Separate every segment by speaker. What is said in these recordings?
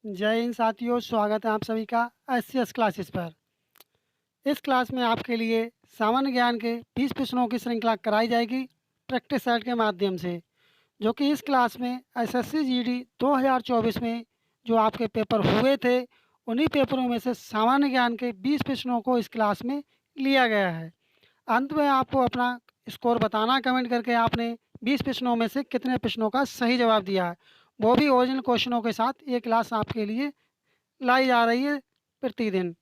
Speaker 1: जय हिंद साथियों, स्वागत है आप सभी का एससीएस क्लासेस पर। इस क्लास में आपके लिए सामान्य ज्ञान के 20 प्रश्नों की श्रृंखला कराई जाएगी प्रैक्टिस सेट के माध्यम से, जो कि इस क्लास में एसएससी जीडी 2024 में जो आपके पेपर हुए थे, उन्हीं पेपरों में से सामान्य ज्ञान के 20 प्रश्नों को इस क्लास में लिया गया है। अंत में आपको अपना स्कोर बताना कमेंट करके आपने 20 प्रश्नों में से कितने प्रश्नों का सही जवाब दिया है। वो भी ओरिजिनल क्वेश्चनों के साथ ये क्लास आपके लिए लाई जा रही है प्रतिदिन।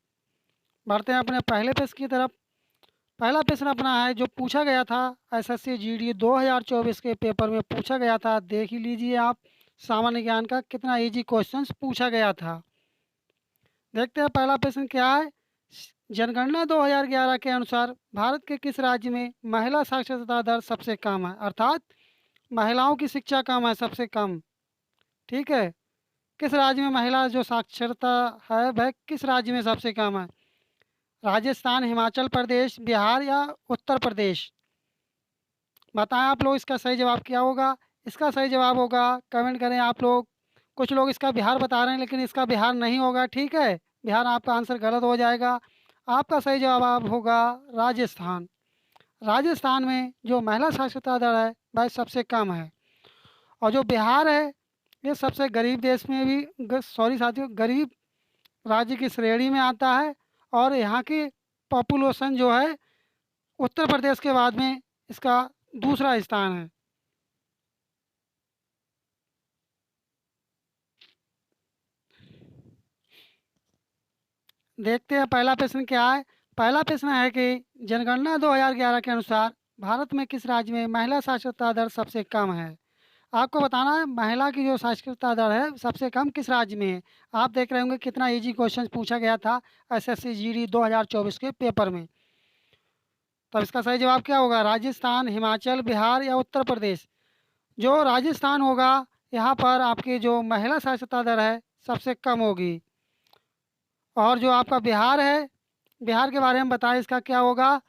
Speaker 1: बढ़ते हैं अपने पहले प्रश्न की तरफ। पहला प्रश्न अपना है जो पूछा गया था एसएससी जीडी 2024 के पेपर में पूछा गया था। देख ही लीजिए आप सामान्य ज्ञान का कितना इजी क्वेश्चंस पूछा गया था। देखते हैं पहला प्रश्न क्या है। जनगणना 2011 के अनुसार भारत के किस राज्य में महिला साक्षरता दर सबसे कम है, अर्थात महिलाओं की शिक्षा कम है, सबसे कम। ठीक है, किस राज्य में महिला जो साक्षरता है वह किस राज्य में सबसे कम है? राजस्थान, हिमाचल प्रदेश, बिहार या उत्तर प्रदेश? बताएं आप लोग इसका सही जवाब क्या होगा। इसका सही जवाब होगा, कमेंट करें आप लोग। कुछ लोग इसका बिहार बता रहे हैं, लेकिन इसका बिहार नहीं होगा। ठीक है, बिहार आपका आंसर गलत हो जाएगा। आपका सही जवाब होगा राजस्थान। राजस्थान में जो महिला साक्षरता दर है वह सबसे कम है। और जो बिहार है ये सबसे गरीब देश में भी सॉरी साथियों, गरीब राज्य की श्रेणी में आता है। और यहाँ की पॉपुलेशन जो है उत्तर प्रदेश के बाद में इसका दूसरा स्थान है। देखते हैं पहला प्रश्न क्या है। पहला प्रश्न है कि जनगणना 2011 के अनुसार भारत में किस राज्य में महिला साक्षरता दर सबसे कम है। आपको बताना है महिला की जो साक्षरता दर है सबसे कम किस राज्य में है। आप देख रहे होंगे कितना इजी क्वेश्चन पूछा गया था एसएससी जीडी 2024 के पेपर में। तब इसका सही जवाब क्या होगा? राजस्थान, हिमाचल, बिहार या उत्तर प्रदेश? जो राजस्थान होगा, यहाँ पर आपकी जो महिला साक्षरता दर है सबसे कम होगी। और जो आपका बिहार है, बिहार के बारे में बताएं इसका क्या होगा।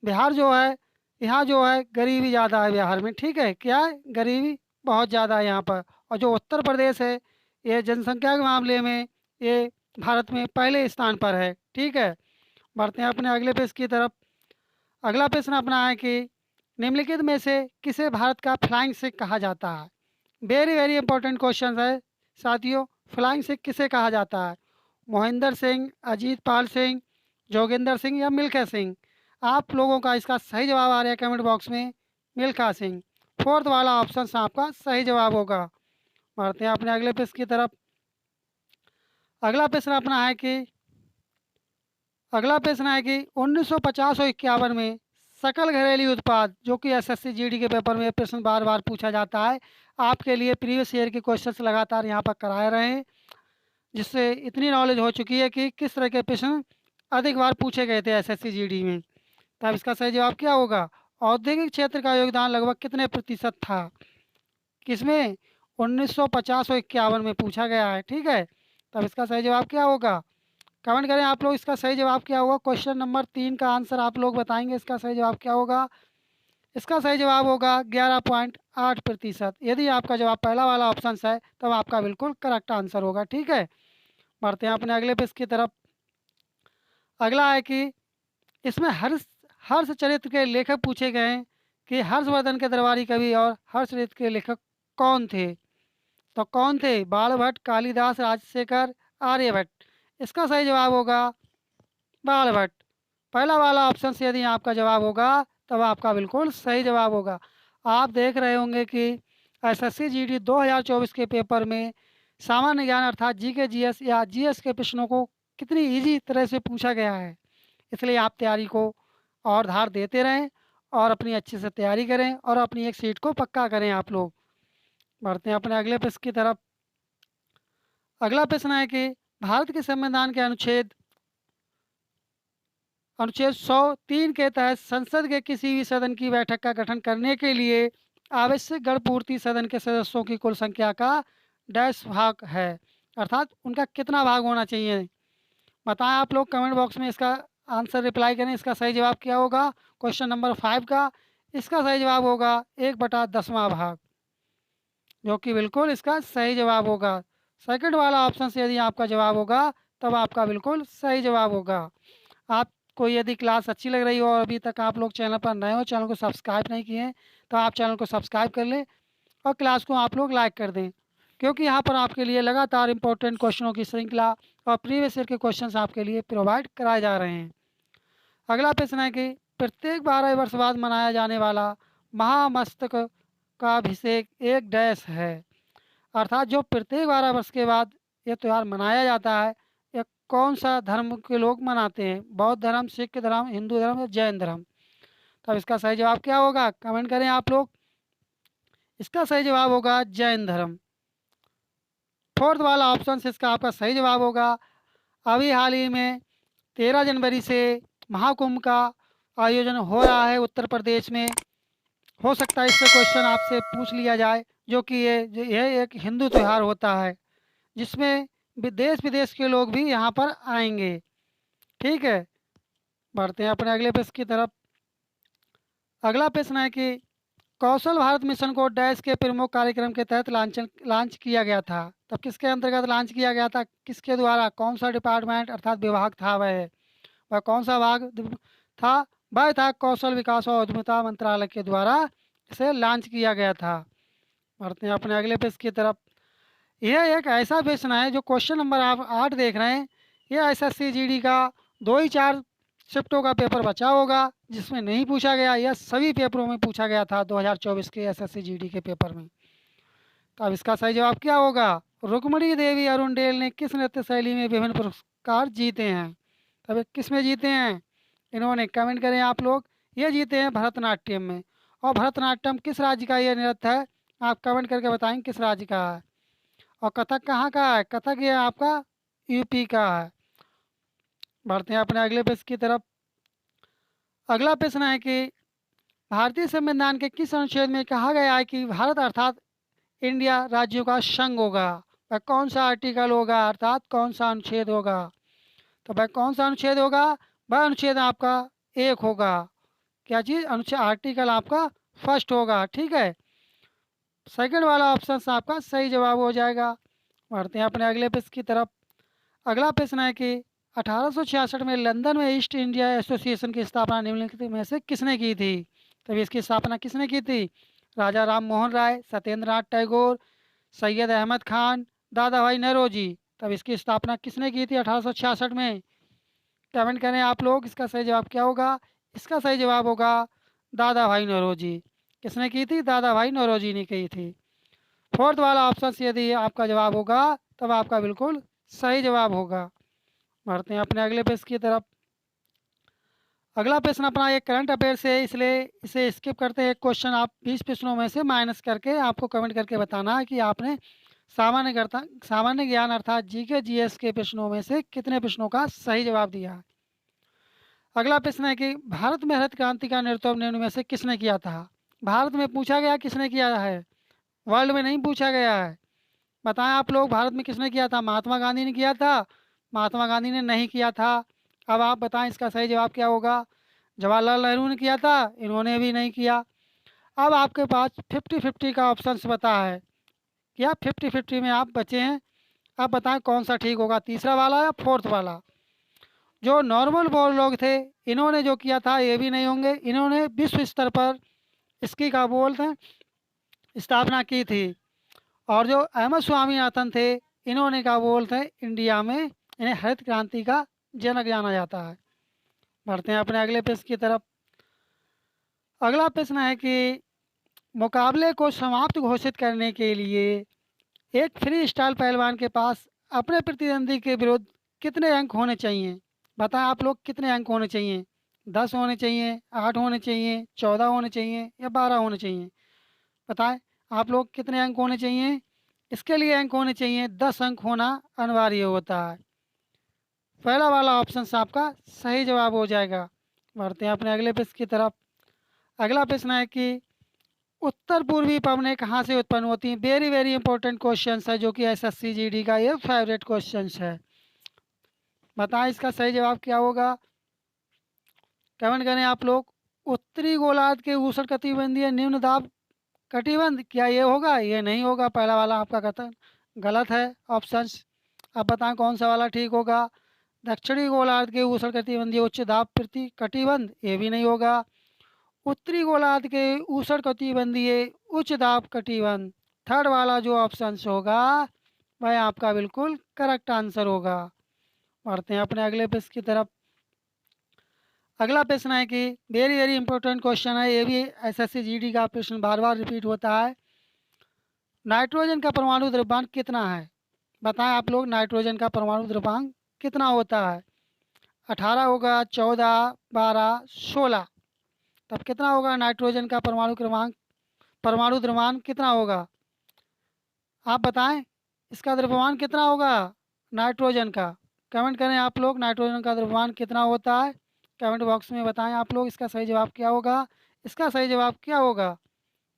Speaker 1: बिहार जो है, यहाँ जो है गरीबी ज़्यादा है बिहार में। ठीक है, क्या है? गरीबी बहुत ज़्यादा है यहाँ पर। और जो उत्तर प्रदेश है ये जनसंख्या के मामले में ये भारत में पहले स्थान पर है। ठीक है, बढ़ते हैं अपने अगले पेज की तरफ। अगला प्रश्न अपना है कि निम्नलिखित में से किसे भारत का फ्लाइंग सिख कहा जाता है। वेरी वेरी इंपॉर्टेंट क्वेश्चन है साथियों। फ्लाइंग सिख किसे कहा जाता है? मोहिंदर सिंह, अजीत पाल सिंह, जोगिंदर सिंह या मिल्खा सिंह? आप लोगों का इसका सही जवाब आ रहा है कमेंट बॉक्स में, मिल्खा सिंह। फोर्थ वाला ऑप्शन आपका सही जवाब होगा। बढ़ते हैं अपने अगले प्रश्न की तरफ। अगला प्रश्न अपना है कि अगला प्रश्न है कि 1950 और 51 में सकल घरेलू उत्पाद, जो कि एसएससी जीडी के पेपर में प्रश्न बार बार पूछा जाता है। आपके लिए प्रीवियस ईयर के क्वेश्चंस लगातार यहाँ पर कराए रहे हैं, जिससे इतनी नॉलेज हो चुकी है कि किस तरह के प्रश्न अधिक बार पूछे गए थे एसएससी जीडी में। तब इसका सही जवाब क्या होगा? औद्योगिक क्षेत्र का योगदान लगभग कितने प्रतिशत था? किसमें? 1950 और 51 में पूछा गया है। ठीक है, तब इसका सही जवाब क्या होगा? कमेंट करें आप लोग इसका सही जवाब क्या होगा। क्वेश्चन नंबर 3 का आंसर आप लोग बताएंगे, इसका सही जवाब क्या होगा। इसका सही जवाब होगा 11.8%। यदि आपका जवाब पहला वाला ऑप्शन है तब आपका बिल्कुल करेक्ट आंसर होगा। ठीक है, बढ़ते हैं अपने अगले पेज की तरफ। अगला है कि इसमें हर्ष हर्ष चरित्र के लेखक पूछे गए हैं कि हर्षवर्धन के दरबारी कवि और हर्ष चरित्र के लेखक कौन थे। तो कौन थे? बाण भट्ट, कालिदास, राजशेखर, आर्यभट्ट? इसका सही जवाब होगा बाण भट्ट। पहला वाला ऑप्शन से यदि आपका जवाब होगा तब आपका बिल्कुल सही जवाब होगा। आप देख रहे होंगे कि एसएससी जीडी 2024 के पेपर में सामान्य ज्ञान अर्थात जीके जीएस या जीएस के प्रश्नों को कितनी इजी तरह से पूछा गया है। इसलिए आप तैयारी को और धार देते रहें और अपनी अच्छे से तैयारी करें और अपनी एक सीट को पक्का करें आप लोग। बढ़ते हैं अपने अगले प्रश्न की तरफ। अगला प्रश्न है कि भारत के संविधान के अनुच्छेद 103 के तहत संसद के किसी भी सदन की बैठक का गठन करने के लिए आवश्यक गण पूर्ति सदन के सदस्यों की कुल संख्या का डैश भाग है, अर्थात उनका कितना भाग होना चाहिए। बताएं आप लोग कमेंट बॉक्स में इसका आंसर रिप्लाई करें। इसका सही जवाब क्या होगा क्वेश्चन नंबर 5 का? इसका सही जवाब होगा 1/10वां भाग, जो कि बिल्कुल इसका सही जवाब होगा। सेकंड वाला ऑप्शन से यदि आपका जवाब होगा तब आपका बिल्कुल सही जवाब होगा। आपको यदि क्लास अच्छी लग रही हो और अभी तक आप लोग चैनल पर नए हो, चैनल को सब्सक्राइब नहीं किए हैं, तो आप चैनल को सब्सक्राइब कर लें और क्लास को आप लोग लाइक कर दें, क्योंकि यहाँ पर आपके लिए लगातार इंपॉर्टेंट क्वेश्चनों की श्रृंखला और प्रीवियस ईयर के क्वेश्चंस आपके लिए प्रोवाइड कराए जा रहे हैं। अगला प्रश्न है कि प्रत्येक 12 वर्ष बाद मनाया जाने वाला महामस्तक का अभिषेक एक डैश है। अर्थात जो प्रत्येक 12 वर्ष के बाद ये त्यौहार मनाया जाता है, ये कौन सा धर्म के लोग मनाते हैं? बौद्ध धर्म, सिख धर्म, हिंदू धर्म या जैन धर्म? तब इसका सही जवाब क्या होगा? कमेंट करें आप लोग। इसका सही जवाब होगा जैन धर्म। फोर्थ वाला ऑप्शन से इसका आपका सही जवाब होगा। अभी हाल ही में 13 जनवरी से महाकुंभ का आयोजन हो रहा है उत्तर प्रदेश में। हो सकता है इससे क्वेश्चन आपसे पूछ लिया जाए, जो कि ये एक हिंदू त्यौहार होता है जिसमें देश विदेश के लोग भी यहाँ पर आएंगे। ठीक है, बढ़ते हैं अपने अगले प्रश्न की तरफ। अगला प्रश्न है कि कौशल भारत मिशन को डैश के प्रमुख कार्यक्रम के तहत लॉन्च किया गया था। तब किसके अंतर्गत लॉन्च किया गया था? किसके द्वारा? कौन सा डिपार्टमेंट अर्थात विभाग था वह कौन सा विभाग था? वह था कौशल विकास और उद्यमिता मंत्रालय के द्वारा इसे लॉन्च किया गया था। बढ़ते हैं अपने अगले प्रश्न की तरफ। यह एक ऐसा प्रश्न है जो क्वेश्चन नंबर आप 8 देख रहे हैं। यह SSC GD का 2 ही 4 शिफ्टों का पेपर बचा होगा जिसमें नहीं पूछा गया। यह सभी पेपरों में पूछा गया था 2024 के SSC GD के पेपर में। तो अब इसका सही जवाब क्या होगा? रुक्मणी देवी अरुणडेल ने किस नृत्य शैली में विभिन्न पुरस्कार जीते हैं? तब ये किस में जीते हैं इन्होंने? कमेंट करें आप लोग। ये जीते हैं भरतनाट्यम में। और भरतनाट्यम किस राज्य का ये नृत्य है? आप कमेंट करके बताएंगे किस राज्य का है। और कथक कहाँ का है? कथक ये आपका यूपी का है। बढ़ते हैं अपने अगले प्रश्न की तरफ। अगला प्रश्न है कि भारतीय संविधान के किस अनुच्छेद में कहा गया है कि भारत अर्थात इंडिया राज्यों का संघ होगा? वह कौन सा आर्टिकल होगा अर्थात कौन सा अनुच्छेद होगा? तो वह कौन सा अनुच्छेद होगा? वह अनुच्छेद आपका 1 होगा। क्या चीज़? अनुच्छेद आर्टिकल आपका फर्स्ट होगा। ठीक है, सेकंड वाला ऑप्शन आपका सही जवाब हो जाएगा। बढ़ते हैं अपने अगले प्रश्न की तरफ। अगला प्रश्न है कि 1866 में लंदन में ईस्ट इंडिया एसोसिएशन की स्थापना निम्नलिखित में से किसने की थी? तब इसकी स्थापना किसने की थी? राजा राम मोहन राय, सत्येंद्र नाथ टैगोर, सैयद अहमद खान, दादा भाई नौरोजी। तब इसकी स्थापना किसने की थी 1866 में? कमेंट करें आप लोग। इसका सही जवाब क्या होगा? इसका सही जवाब होगा दादा भाई नौरोजी। किसने की थी? दादा भाई नौरोजी ने की थी। फोर्थ वाला ऑप्शन से यदि आपका जवाब होगा तब आपका बिल्कुल सही जवाब होगा। बढ़ते हैं अपने अगले प्रश्न की तरफ। अगला प्रश्न अपना एक करंट अफेयर है, इसलिए इसे स्किप करते हैं। एक क्वेश्चन आप 20 प्रश्नों में से माइनस करके आपको कमेंट करके बताना है कि आपने सामान्य ज्ञान अर्थात GK GS के प्रश्नों में से कितने प्रश्नों का सही जवाब दिया है। अगला प्रश्न है कि भारत में हरित क्रांति का नेतृत्व निम्न में से किसने किया था? भारत में पूछा गया किसने किया है, वर्ल्ड में नहीं पूछा गया है। बताएं आप लोग, भारत में किसने किया था? महात्मा गांधी ने किया था? महात्मा गांधी ने नहीं किया था। अब आप बताएं इसका सही जवाब क्या होगा? जवाहरलाल नेहरू ने किया था? इन्होंने भी नहीं किया। अब आपके पास 50-50 का ऑप्शन बता है कि आप 50-50 में आप बचे हैं। आप बताएं कौन सा ठीक होगा, तीसरा वाला या फोर्थ वाला? जो नॉर्मल बोल लोग थे इन्होंने जो किया था ये भी नहीं होंगे। इन्होंने विश्व स्तर पर इसकी का बोलते हैं स्थापना की थी। और जो अहमद स्वामीनाथन थे इन्होंने क्या बोलते हैं इंडिया में इन्हें हरित क्रांति का जनक जाना जाता है। बढ़ते हैं अपने अगले प्रश्न की तरफ। अगला प्रश्न है कि मुकाबले को समाप्त घोषित करने के लिए एक फ्री स्टाइल पहलवान के पास अपने प्रतिद्वंदी के विरुद्ध कितने अंक होने चाहिए? बताएं आप लोग कितने अंक होने चाहिए? 10 होने चाहिए, 8 होने चाहिए, 14 होने चाहिए या 12 होने चाहिए? बताएं आप लोग कितने अंक होने चाहिए? इसके लिए अंक होने चाहिए 10 अंक होना अनिवार्य होता है। पहला वाला ऑप्शन आपका सही जवाब हो जाएगा। बढ़ते हैं अपने अगले प्रश्न की तरफ। अगला प्रश्न है कि उत्तर पूर्वी पवनें कहाँ से उत्पन्न होती हैं? वेरी वेरी इंपॉर्टेंट क्वेश्चन है जो कि SSC GD का ये फेवरेट क्वेश्चन है। बताएं इसका सही जवाब क्या होगा? कमेंट करें आप लोग। उत्तरी गोलार्ध के उष्णकटिबंधीय निम्न दाब कटिबंध, क्या ये होगा? ये नहीं होगा। पहला वाला आपका कथन गलत है ऑप्शंस। अब बताएं कौन सा वाला ठीक होगा। दक्षिणी गोलार्ध के उष्णकटिबंधीय उच्च दाब प्रति कटिबंध, ये भी नहीं होगा। उत्तरी गोलार्ध के उष्णकटिबंधीय उच्च दाब कटिबंध, थर्ड वाला जो ऑप्शन होगा वह आपका बिल्कुल करेक्ट आंसर होगा। बढ़ते हैं अपने अगले प्रश्न की तरफ। अगला प्रश्न है कि वेरी वेरी इंपॉर्टेंट क्वेश्चन है, ये भी एसएससी जीडी का प्रश्न बार बार रिपीट होता है। नाइट्रोजन का परमाणु द्रव्यमान कितना है? बताएं आप लोग, नाइट्रोजन का परमाणु द्रव्यमान कितना होता है? 18 होगा, 14, 12, 16? तब कितना होगा नाइट्रोजन का परमाणु द्रव्यमान कितना होगा? आप बताएं इसका द्रव्यमान कितना होगा नाइट्रोजन का। कमेंट करें आप लोग, नाइट्रोजन का द्रव्यमान कितना होता है? कमेंट बॉक्स में बताएं आप लोग इसका सही जवाब क्या होगा। इसका सही जवाब क्या होगा?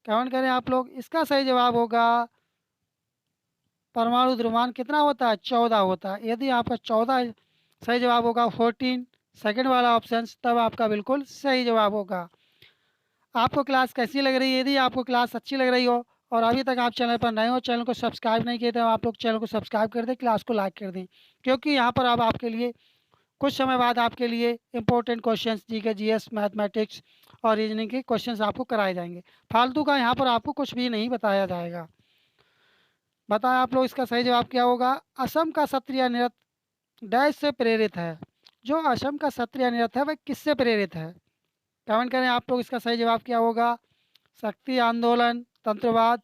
Speaker 1: कमेंट करें आप लोग। इसका सही जवाब होगा, परमाणु द्रव्यमान कितना होता है? 14 होता है। यदि आपका 14 सही जवाब होगा, 14 सेकंड वाला ऑप्शन, तब आपका बिल्कुल सही जवाब होगा। आपको क्लास कैसी लग रही है? यदि आपको क्लास अच्छी लग रही हो और अभी तक आप चैनल पर नए हो, चैनल को सब्सक्राइब नहीं किए तो आप लोग चैनल को सब्सक्राइब कर दें, क्लास को लाइक कर दें, क्योंकि यहाँ पर अब आपके लिए कुछ समय बाद आपके लिए important questions GK GS mathematics और रीजनिंग के क्वेश्चंस आपको कराए जाएंगे। फालतू का यहाँ पर आपको कुछ भी नहीं बताया जाएगा। बताएं आप लोग इसका सही जवाब क्या होगा। असम का क्षत्रिय नृत्य डैश से प्रेरित है। जो असम का क्षत्रिय नृत्य है वह किससे प्रेरित है? कमेंट करें आप लोग इसका सही जवाब क्या होगा। शक्ति आंदोलन, तंत्रवाद,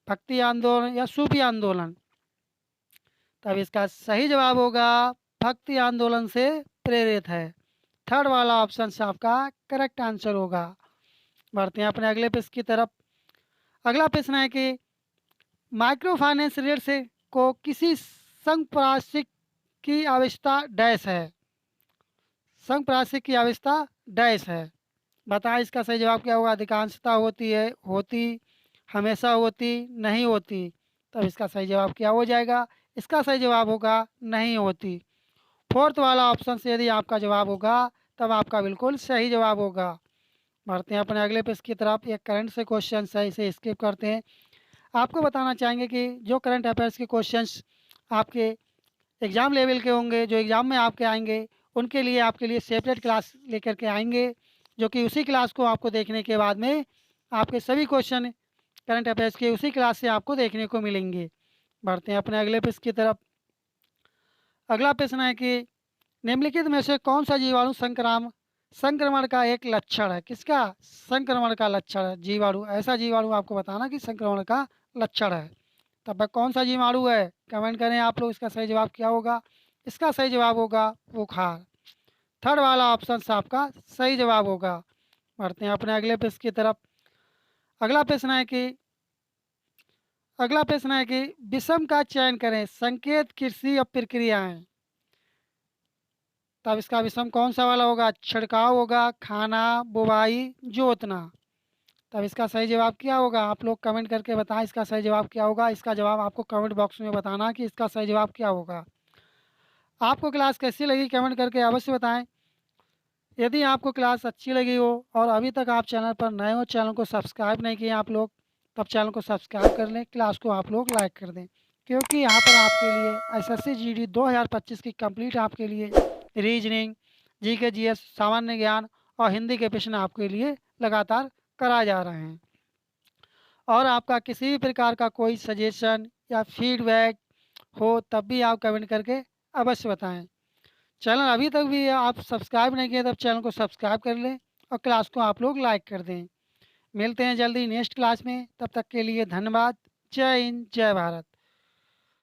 Speaker 1: भक्ति आंदोलन या सूफी आंदोलन? तब इसका सही जवाब होगा भक्ति आंदोलन से प्रेरित है। थर्ड वाला ऑप्शन से आपका करेक्ट आंसर होगा। बढ़ते हैं अपने अगले प्रश्न की तरफ। अगला प्रश्न है कि माइक्रो फाइनेंस ऋण से को किसी संपार्श्विक की आवश्यकता डैश है। संपार्श्विक की आवश्यकता डैश है। बताएं इसका सही जवाब क्या होगा। अधिकांशता होती है, होती, हमेशा होती, नहीं होती? तब इसका सही जवाब क्या हो जाएगा। इसका सही जवाब होगा नहीं होती। फोर्थ वाला ऑप्शन से यदि आपका जवाब होगा तब आपका बिल्कुल सही जवाब होगा। बढ़ते हैं अपने अगले पेज की तरफ। एक करंट से क्वेश्चन है, इसे स्किप करते हैं। आपको बताना चाहेंगे कि जो करंट अफेयर्स के क्वेश्चंस आपके एग्ज़ाम लेवल के होंगे, जो एग्ज़ाम में आपके आएंगे, उनके लिए आपके लिए सेपरेट क्लास लेकर के आएंगे, जो कि उसी क्लास को आपको देखने के बाद में आपके सभी क्वेश्चन करंट अफेयर्स के उसी क्लास से आपको देखने को मिलेंगे। बढ़ते हैं अपने अगले प्रश्न की तरफ। अगला प्रश्न है कि निम्नलिखित में से कौन सा जीवाणु संक्रमण का एक लक्षण है? किसका संक्रमण का लक्षण है? जीवाणु, ऐसा जीवाणु आपको बताना कि संक्रमण का लक्षण है। तब वह कौन सा जीवाणु है? कमेंट करें आप लोग, इसका सही जवाब क्या होगा। इसका सही जवाब होगा बुखार। थर्ड वाला ऑप्शन आपका सही जवाब होगा। बढ़ते हैं अपने अगले प्रश्न की तरफ। अगला प्रश्न है कि विषम का चयन करें, संकेत, कृषि और प्रक्रियाएं। तब इसका विषम कौन सा वाला होगा? छिड़काव होगा, खाना, बुवाई, जोतना? तब इसका सही जवाब क्या होगा? आप लोग कमेंट करके बताएं इसका सही जवाब क्या होगा। इसका जवाब आपको कमेंट बॉक्स में बताना कि इसका सही जवाब क्या होगा। आपको क्लास कैसी लगी कमेंट करके अवश्य बताएं। यदि आपको क्लास अच्छी लगी हो और अभी तक आप चैनल पर नए हो, चैनल को सब्सक्राइब नहीं किए आप लोग, तब चैनल को सब्सक्राइब कर लें, क्लास को आप लोग लाइक कर दें, क्योंकि यहाँ पर आपके लिए एसएससी जीडी 2025 की कंप्लीट आपके लिए रीजनिंग, जीके जीएस, सामान्य ज्ञान और हिंदी के प्रश्न आपके लिए लगातार कराए जा रहे हैं। और आपका किसी भी प्रकार का कोई सजेशन या फीडबैक हो तब भी आप कमेंट करके अवश्य बताएं। चैनल अभी तक भी आप सब्सक्राइब नहीं किए तब चैनल को सब्सक्राइब कर लें और क्लास को आप लोग लाइक कर दें। मिलते हैं जल्दी नेक्स्ट क्लास में, तब तक के लिए धन्यवाद। जय हिंद, जय भारत।